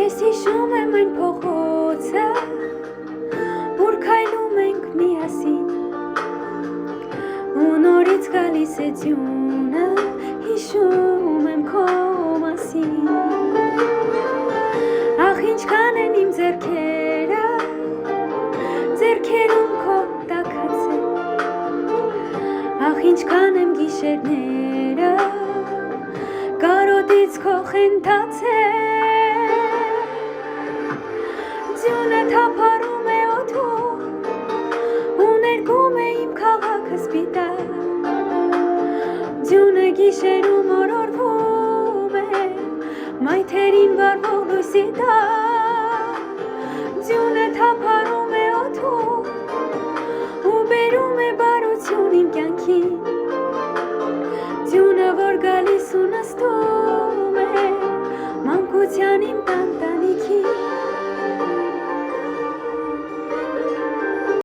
Ես հիշում եմ այն փողոցը, որ քայլում ենք միասին, ու նորից գալիս է ձյունը, հիշում եմ քո մասին։ Ախ ինչքան են իմ ձեռքերը, ձեռքերում քո տաքացել, ախ ինչքան եմ գիշերները, կարոտից քո խենթացել, ձյունը թափառում է օդում, ու ներկում է իմ քաղաքը սպիտակ, ձյունը գիշերում օրորվում է, մայթերին վառվող լույսի տակ, ձյունը թափառում է օդում, ու բերում է բարություն իմ կյանքին, ձյունը որ գալիս ու նստում է, մանկության իմ տանտան